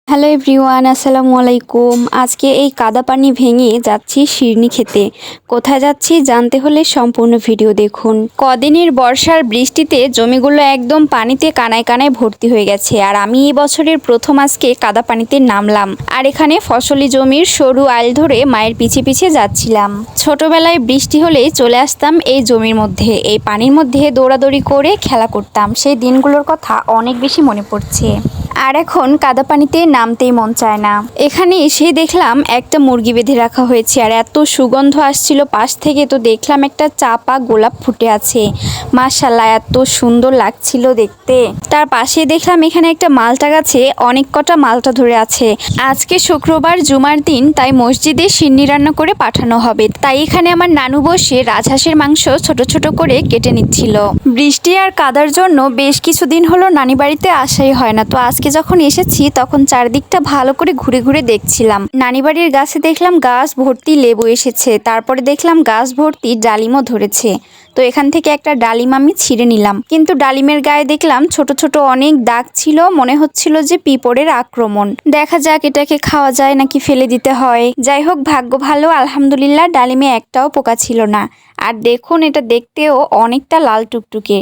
Hello everyone, আসসালামু আলাইকুম। আজকে এই কাদা পানি ভেঙে যাচ্ছি শিরনি খেতে। কোথায় যাচ্ছি জানতে হলে সম্পূর্ণ ভিডিও দেখুন। কদিনের বর্ষার বৃষ্টিতে জমিগুলো একদম পানিতে কানায় কানায় ভর্তি হয়ে গেছে। আর আমি এই বছরের প্রথম আজকে কাদা পানিতে নামলাম। আর এখানে ফসলি জমির সরু আইল ধরে মায়ের পিছে পিছে যাচ্ছিলাম। ছোটবেলায় বৃষ্টি হলেই চলে আসতাম এই জমির মধ্যে, এই পানির মধ্যে দৌড়াদৌড়ি করে খেলা করতাম। সেই দিনগুলোর কথা অনেক বেশি মনে পড়ছে। আর এখন কাদা পানিতে নামতেই মন চায় না। এখানে এসে দেখলাম একটা মুরগি বেঁধে রাখা হয়েছে, আর এত সুগন্ধ আসছিল পাশ থেকে। তো দেখলাম একটা চাপা গোলাপ ফুটে আছে। মাশাআল্লাহ, এত সুন্দর লাগছিল দেখতে। তার পাশে দেখলাম এখানে একটা মালটা গাছে অনেক কটা মালটা ধরে আছে। আজকে শুক্রবার, জুমার দিন, তাই মসজিদে সিন্নি রান্না করে পাঠানো হবে। তাই এখানে আমার নানু বসে রাজহাঁসের মাংস ছোট ছোট করে কেটে নিচ্ছিল। বৃষ্টি আর কাদার জন্য বেশ কিছুদিন হলো নানি বাড়িতে আসাই হয় না। তো আজকে যখন এসেছি তখন চারদিকটা ভালো করে ঘুরে ঘুরে দেখছিলাম। নানি বাড়ির গাছে দেখলাম গাছ ভর্তি লেবু এসেছে, তারপরে দেখলাম গাছ ভর্তি ডালিমও ধরেছে। তো এখান থেকে একটা ডালিম আমি ছিঁড়ে নিলাম, কিন্তু ডালিমের গায়ে দেখলাম ছোট ছোট অনেক দাগ ছিল। মনে হচ্ছিল যে পিঁপড়ের আক্রমণ। দেখা যাক এটাকে খাওয়া যায় নাকি ফেলে দিতে হয়। যাই হোক, ভাগ্য ভালো, আলহামদুলিল্লাহ ডালিমে একটাও পোকা ছিল না। আর দেখুন, এটা দেখতেও অনেকটা লাল টুকটুকে।